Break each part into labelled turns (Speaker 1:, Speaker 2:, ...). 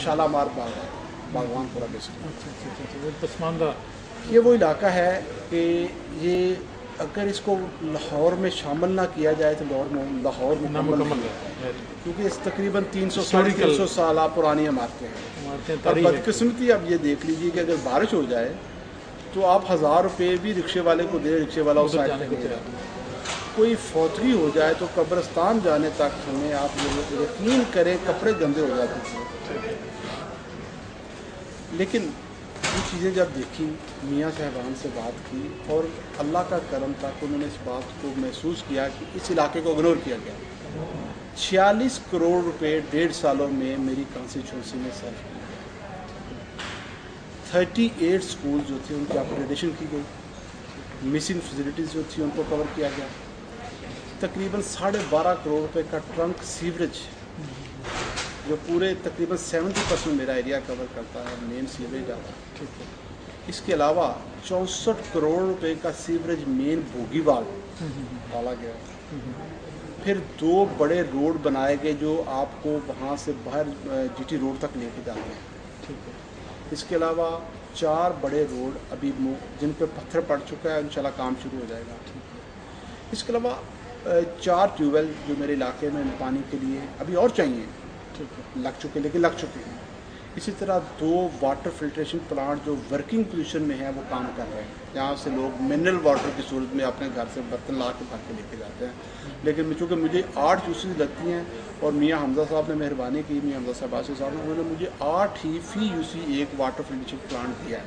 Speaker 1: शालामार बाग है, बागवान पूरा डिस्ट्रिक्ट।
Speaker 2: अच्छा, वो पसमानदा
Speaker 1: ये वो इलाका है कि ये अगर इसको लाहौर में शामिल ना किया जाए तो लाहौर मुकम्मल नहीं है, क्योंकि इस तकरीबन 300 साल पुरानी इमारतें हैं। और बदकिस्मती अब ये देख लीजिए कि अगर बारिश हो जाए तो आप 1000 रुपये भी रिक्शे वाले को दे, रिक्शे वाला उस साइड पे नहीं जाता। कोई फौतगी हो जाए तो कब्रिस्तान जाने तक हमें आप यकीन करें कपड़े गंदे हो जाते थे। लेकिन ये चीज़ें जब देखी, मियाँ साहबान से बात की और अल्लाह का करम था कि उन्होंने इस बात को महसूस किया कि इस इलाके को इग्नोर किया गया। 46 करोड़ रुपए 1.5 सालों में मेरी कॉन्स्टिट्यूंसी में सर्व किए गए। 38 स्कूल जो थे उनकी अपग्रेडेशन की गई, मिसिंग फैसिलिटीज़ जो थी उनको कवर किया गया। तकरीबन 12.5 करोड़ रुपए का ट्रंक सीवरेज जो पूरे तकरीबन 70% मेरा एरिया कवर करता है, मेन सीवरेज आता है।
Speaker 2: ठीक है।
Speaker 1: इसके अलावा 64 करोड़ रुपए का सीवरेज मेन बोगीवाल डाला गया। फिर 2 बड़े रोड बनाए गए जो आपको वहाँ से बाहर जीटी रोड तक लेके जाते हैं।
Speaker 2: ठीक है।
Speaker 1: इसके अलावा 4 बड़े रोड अभी जिन पे पत्थर पड़ चुका है, इंशाल्लाह काम शुरू हो जाएगा। इसके अलावा 4 ट्यूबवेल जो मेरे इलाके में पानी के लिए अभी और चाहिए, लग चुके लेकिन लग चुके हैं। इसी तरह 2 वाटर फिल्ट्रेशन प्लांट जो वर्किंग पोजीशन में है वो काम कर रहे हैं, जहाँ से लोग मिनरल वाटर की सूरत में अपने घर से बर्तन ला के भर के लेके जाते हैं। लेकिन चूँकि मुझे 8 यूसीज लगती हैं और मियाँ हमजा साहब ने मेहरबानी की, मियाँ हमजा साहब आसिफ साहब ने, उन्होंने मुझे 8 ही फी यूसी एक वाटर फिल्ट्रेशन प्लांट दिया है।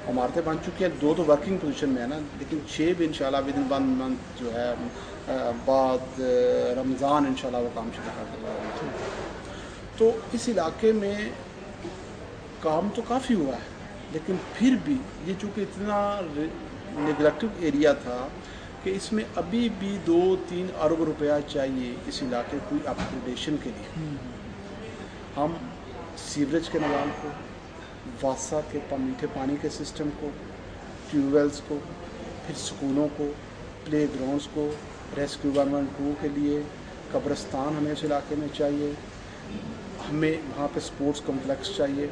Speaker 1: इमारतें बन चुकी हैं, 2 तो वर्किंग पोजीशन में है ना, लेकिन 6 भी इंशाल्लाह विद इन 1 मंथ जो है बाद रमज़ान इंशाल्लाह वो काम शुरू कर देगा। तो इस इलाके में काम तो काफ़ी हुआ है, लेकिन फिर भी ये चूँकि इतना नेगलेक्टिव एरिया था कि इसमें अभी भी 2-3 अरब रुपया चाहिए इस इलाके को अपग्रेडेशन के लिए। हम सीवरेज के निज़ाम को, वासा के मीठे पानी के सिस्टम को, ट्यूबवेल्स को, फिर स्कूलों को, प्ले ग्राउंड्स को, रेस्क्यू 112 के लिए कब्रिस्तान हमें इस इलाके में चाहिए, हमें वहाँ पे स्पोर्ट्स कम्प्लेक्स चाहिए,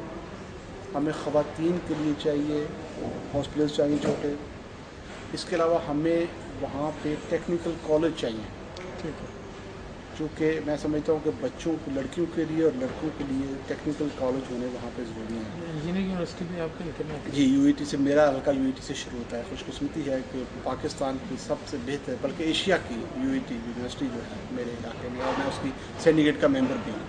Speaker 1: हमें ख़वातीन के लिए चाहिए हॉस्पिटल्स चाहिए छोटे। इसके अलावा हमें वहाँ पे टेक्निकल कॉलेज चाहिए।
Speaker 2: ठीक है।
Speaker 1: चूँकि मैं समझता हूँ कि बच्चों को, लड़कियों के लिए और लड़कों के लिए टेक्निकल कॉलेज होने वहाँ पे ज़रूरी है।
Speaker 2: इंजीनियरिंग यूनिवर्सिटी भी आपके निकलना
Speaker 1: जी, यूईटी से, मेरा हल्का यूईटी से शुरू होता है। खुशकिस्मती है कि पाकिस्तान की सबसे बेहतर, बल्कि एशिया की यूईटी यूनिवर्सिटी जो है मेरे इलाके में, और मैं उसकी सिंडिकेट का मेंबर भी हूँ।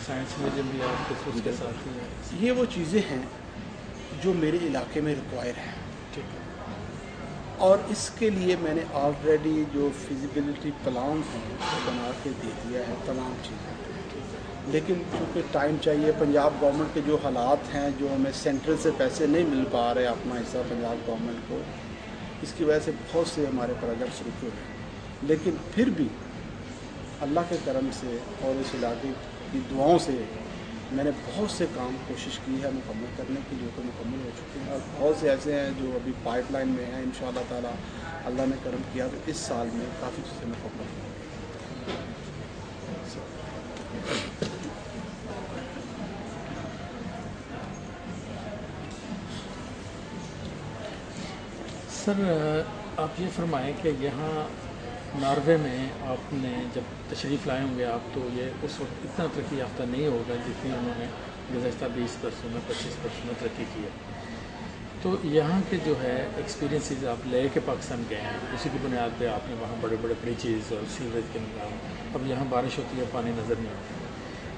Speaker 2: साइंस म्यूजियम भी आपके उसके साथ ही है।
Speaker 1: ये वो चीज़ें हैं जो मेरे इलाके में रिक्वायर हैं।
Speaker 2: ठीक है।
Speaker 1: और इसके लिए मैंने ऑलरेडी जो फिजिबिलिटी प्लान है वो बना के दे दिया है तमाम चीज़ें। लेकिन चूँकि टाइम चाहिए, पंजाब गवर्नमेंट के जो हालात हैं, जो हमें सेंट्रल से पैसे नहीं मिल पा रहे अपना हिस्सा पंजाब गवर्नमेंट को, इसकी वजह से बहुत से हमारे प्रोजेक्ट्स रुके हुए हैं। लेकिन फिर भी अल्लाह के करम से और इस इलाके की दुआओं से मैंने बहुत से काम कोशिश की है मुकम्मल करने की, जो तो मुकम्मल हो चुके हैं, और बहुत से ऐसे हैं जो अभी पाइपलाइन में हैं। इंशाअल्लाह ताला अल्लाह ने करम किया तो इस साल में काफ़ी चीज़ें मुकम्मल होंगी।
Speaker 2: सर, आप ये फरमाएं कि यहाँ नॉर्वे में आपने जब तशरीफ़ लाए होंगे आप, तो ये उस वक्त इतना तरक्की याफ्ता नहीं होगा जितनी उन्होंने गुज़श्ता 20 वर्षों में 25 वर्षों में तरक्की की है। तो यहाँ के जो है एक्सपीरियंसेस आप ले के पाकिस्तान गए हैं, उसी की बुनियाद पे आपने वहाँ बड़े बड़े ब्रिजेज़ और सीवरेज के निज़ाम, अब यहाँ बारिश होती है पानी नज़र नहीं आता,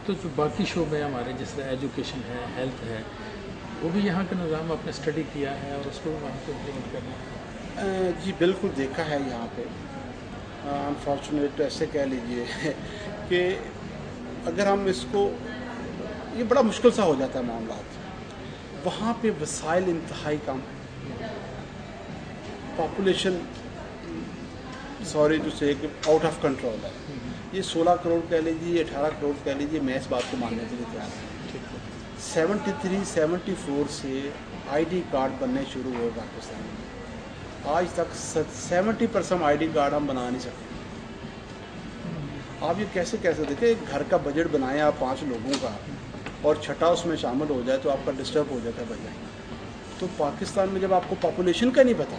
Speaker 2: तो जो बाकी शोबे हमारे जिस तरह एजुकेशन है, हेल्थ है, वो भी यहाँ का निज़ाम आपने स्टडी किया है और उसको वहाँ पर इम्प्लीमेंट करना है?
Speaker 1: जी बिल्कुल, देखा है यहाँ पे। अनफॉर्चुनेट ऐसे कह लीजिए कि अगर हम इसको, ये बड़ा मुश्किल सा हो जाता है मामला। वहाँ पे वसाइल इंतहाई कम, पॉपुलेशन जो से आउट ऑफ कंट्रोल है। ये 16 करोड़ कह लीजिए, 18 करोड़ कह लीजिए, मैं इस बात को मानने के लिए तैयार हूँ। 73-74 से आईडी कार्ड बनने शुरू हुए पाकिस्तान में, आज तक 70% आईडी कार्ड हम बना नहीं सकते। आप ये कैसे देखें, घर का बजट बनाएं आप 5 लोगों का, اور چھٹا اس میں شامل ہو جائے تو آپ کا ڈسٹرب ہو جاتا ہے بجٹ. تو پاکستان میں جب آپ کو پاپولیشن کا نہیں پتا،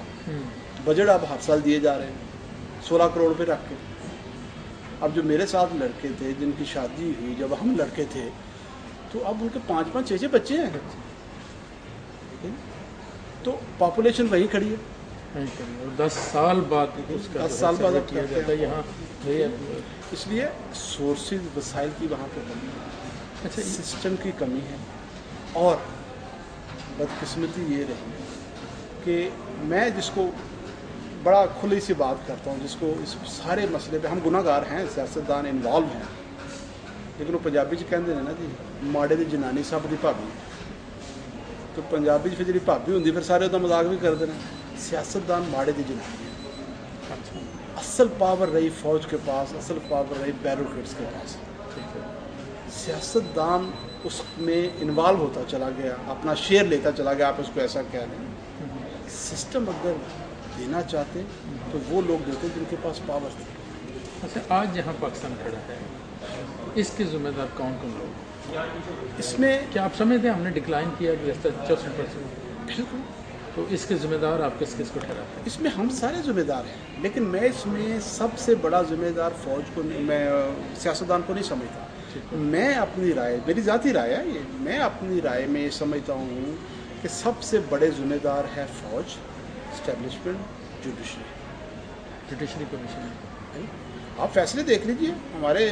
Speaker 1: بجٹ آپ ہر سال دیے جا رہے ہیں 16 کروڑ پہ رکھ کے. اب جو میرے ساتھ لڑکے تھے جن کی شادی ہوئی جب ہم لڑکے تھے تو اب ان کے 5-5 6-6 بچے ہیں. تو پاپولیشن وہیں کھڑی ہے.
Speaker 2: 10 سال بعد اس کا
Speaker 1: 10 سال بعد
Speaker 2: کیا جاتا ہے یہاں.
Speaker 1: اس لیے سورسز وسائل کی وہاں پہ کمی ہے.
Speaker 2: اچھا،
Speaker 1: سسٹم کی کمی ہے. اور بدقسمتی یہ رہی کہ میں جس کو بڑا کھلی سی بات کرتا ہوں، جس کو اس سارے مسئلے پہ ہم گناہ گار ہیں، سیاستدان انوالو ہیں، لیکن وہ پنجابی کہتے ہیں نا جی ماڑے دی جنانی سب دی بھابی. تو پنجابی پھر جی بھابی ہوندی پھر سارے وہ مذاق بھی کرتے ہیں. سیاستدان ماڑے دی جنانی ہے. اصل پاور رہی فوج کے پاس، اصل پاور رہی بیروکریٹس کے پاس. سیاستدان اس میں انوالو ہوتا چلا گیا، اپنا شیئر لیتا چلا گیا. آپ اس کو ایسا کہہ لیں. سسٹم اگر دینا چاہتے تو وہ لوگ دیتے جن کے پاس پاور تھی.
Speaker 2: اچھا، آج جہاں پاکستان کھڑا ہے اس کے ذمہ دار کون کون لوگ؟
Speaker 1: اس میں
Speaker 2: کیا آپ سمجھتے ہیں ہم نے ڈکلائن کیا 64%؟
Speaker 1: بالکل.
Speaker 2: تو اس کے ذمہ دار آپ کس کس کو ٹھہراتے ہیں؟
Speaker 1: اس میں ہم سارے ذمہ دار ہیں، لیکن میں اس میں سب سے بڑا ذمہ دار فوج کو میں سیاستدان کو نہیں سمجھتا. میں اپنی رائے، میری ذاتی رائے ہے یہ، میں اپنی رائے میں یہ سمجھتا ہوں کہ سب سے بڑے ذمہ دار ہے فوج، اسٹیبلشمنٹ،
Speaker 2: جوڈیشری کمیشن.
Speaker 1: آپ فیصلے دیکھ لیجئے، ہمارے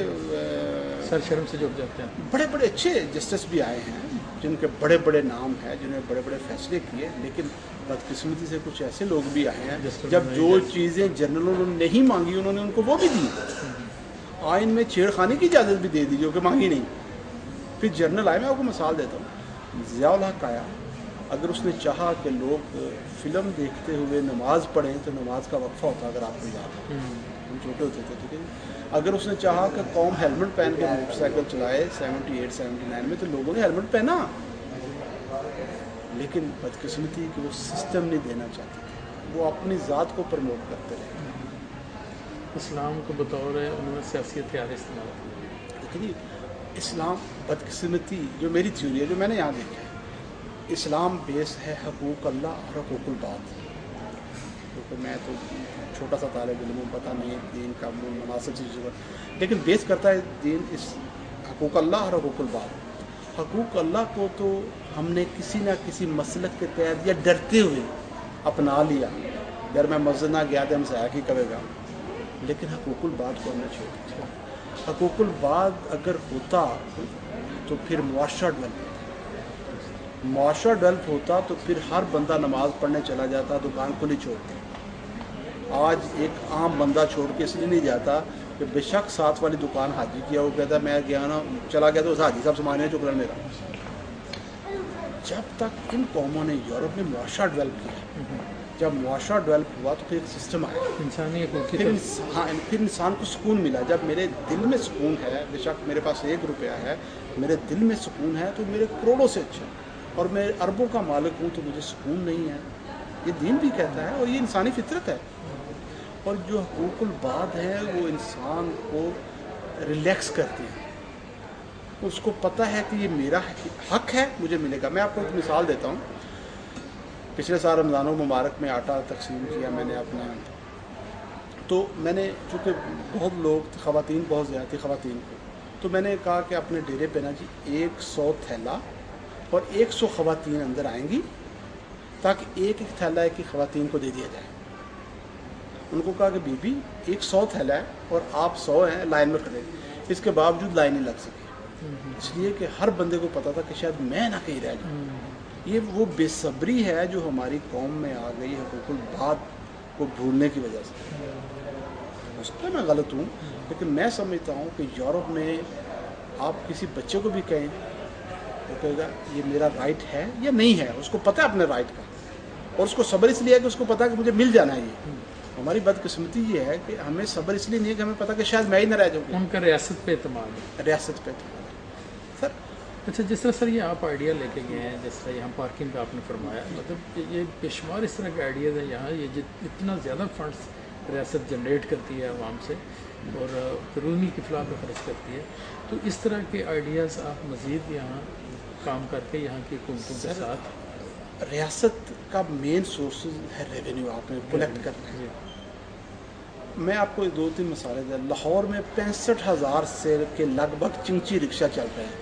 Speaker 2: سر شرم سے جھک جاتے ہیں.
Speaker 1: بڑے بڑے اچھے جسٹس بھی آئے ہیں جن کے بڑے بڑے نام ہیں، جنہوں نے بڑے بڑے فیصلے کیے، لیکن بدقسمتی سے کچھ ایسے لوگ بھی آئے ہیں جب جو چیزیں جنرلوں نے نہیں مانگی انہوں نے ان کو وہ بھی دی. آئین میں چھیڑ خانی کی اجازت بھی دے دی جو کہ مانگی نہیں. پھر جنرل آئے، میں آپ کو مثال دیتا ہوں. ضیاء الحق آیا، اگر اس نے چاہا کہ لوگ فلم دیکھتے ہوئے نماز پڑھیں تو نماز کا وقفہ ہوتا، اگر آپ کو یاد ہے، ہم چھوٹے ہوتے تھے. ٹھیک ہے. اگر اس نے چاہا کہ قوم ہیلمٹ پہن کے موٹر سائیکل چلائے 78-79 میں تو لوگوں نے ہیلمٹ پہنا. لیکن بدقسمتی کہ وہ سسٹم نہیں دینا چاہتے تھے، وہ اپنی ذات کو پروموٹ کرتے رہے.
Speaker 2: اسلام کو بطور انہوں نے سیاسی ہتھیار استعمال کیا.
Speaker 1: لیکن اسلام بدقسمتی جو میری تھیوری ہے، جو میں نے یہاں دیکھا ہے، اسلام بیس ہے حقوق اللہ اور حقوق الباد. کیونکہ میں تو چھوٹا سا طالب علم ہوں، پتہ نہیں دین کا مناسب چیزوں کا، لیکن بیس کرتا ہے دین اس حقوق اللہ اور حقوق الباد. حقوق اللہ کو تو ہم نے کسی نہ کسی مسلک کے تحت یا ڈرتے ہوئے اپنا لیا. اگر میں مسجد نہ گیا تو ہم سے کی کرے گا، لیکن حقوق الباد کو ہم نے چھوڑ دیا. حقوق الباد اگر ہوتا تو پھر معاشرہ ڈیولپ ہوتا. معاشرہ ڈیولپ ہوتا تو پھر ہر بندہ نماز پڑھنے چلا جاتا، دکان کھلی چھوڑتی. آج ایک عام بندہ چھوڑ کے اس لیے نہیں جاتا کہ بے شک ساتھ والی دکان حاجی کیا، وہ کہتا ہے میں گیا نا چلا گیا تو اس حاجی صاحب سامان چکرا میرا. جب تک ان قوموں نے یورپ میں معاشرہ ڈیولپ کیا، جب معاشرہ ڈیولپ ہوا تو پھر ایک سسٹم آیا،
Speaker 2: انسانی حقوق کی
Speaker 1: پھر انسان کو سکون ملا. جب میرے دل میں سکون ہے، بے شک میرے پاس 1 روپیہ ہے، میرے دل میں سکون ہے تو میرے کروڑوں سے اچھا. اور میں اربوں کا مالک ہوں تو مجھے سکون نہیں ہے. یہ دین بھی کہتا ہے اور یہ انسانی فطرت ہے. اور جو حقوق الباد ہے وہ انسان کو ریلیکس کرتی ہے. اس کو پتہ ہے کہ یہ میرا حق ہے، مجھے ملے گا. میں آپ کو ایک مثال دیتا ہوں. پچھلے سال رمضان المبارک میں آٹا تقسیم کیا میں نے اپنا، تو میں نے چونکہ بہت لوگ خواتین بہت زیادہ تھی خواتین کو، تو میں نے کہا کہ اپنے ڈیرے پہ نا جی 100 تھیلا اور 100 خواتین اندر آئیں گی تاکہ ایک ایک تھیلا ایک خواتین کو دے دیا جائے. ان کو کہا کہ بی بی 100 تھیلا ہے اور آپ 100 ہیں لائن میں کھڑے، اس کے باوجود لائن نہیں لگ سکی. اس لیے کہ ہر بندے کو پتا تھا کہ شاید میں نہ کہیں رہ جاؤں. یہ وہ بے صبری ہے جو ہماری قوم میں آ گئی حقوق الباد کو بھولنے کی وجہ سے. اس پر میں غلط ہوں، لیکن میں سمجھتا ہوں کہ یورپ میں آپ کسی بچے کو بھی کہیں وہ کہے گا یہ میرا رائٹ ہے یا نہیں ہے. اس کو پتہ ہے اپنے رائٹ کا، اور اس کو صبر اس لیے ہے کہ اس کو پتہ ہے کہ مجھے مل جانا ہے. یہ ہماری بدقسمتی یہ ہے کہ ہمیں صبر اس لیے نہیں ہے کہ ہمیں پتہ کہ شاید میں ہی نہ رہ جاؤں.
Speaker 2: ان کا ریاست پہ اعتماد ہے.
Speaker 1: ریاست پہ اعتماد سر.
Speaker 2: اچھا، جس طرح سر یہ آپ آئیڈیا لے کے گئے ہیں، جس طرح یہاں پارکنگ کا آپ نے فرمایا، مطلب یہ بے شمار اس طرح کے آئیڈیاز ہیں یہاں. یہ اتنا زیادہ فنڈس रियासत जनरेट करती है आवाम से और क़ानूनी की फलाह पे खर्च करती है। तो इस तरह के आइडियाज़ आप मज़ीद यहाँ काम करके यहाँ की हुकूमतों के साथ।
Speaker 1: रियासत का मेन सोर्स है रेवेन्यू, आपने कलेक्ट करना है। मैं आपको 2-3 मिसालें दें। लाहौर में 65,000 से के लगभग चिंची रिक्शा चल रहे हैं।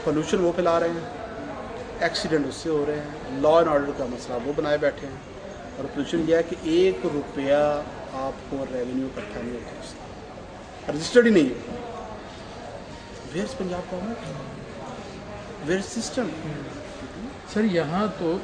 Speaker 1: पोल्यूशन वो फैला रहे हैं, एक्सीडेंट उससे हो रहे हैं, लॉ एंड ऑर्डर का मसला वो बनाए बैठे हैं। और पोल्यूशन यह है कि 1 रुपया आपको रेवेन्यू इकट्ठा नहीं होता, रजिस्टर्ड ही नहीं है। Where is Punjab government, where is system?
Speaker 2: Sir यहाँ तो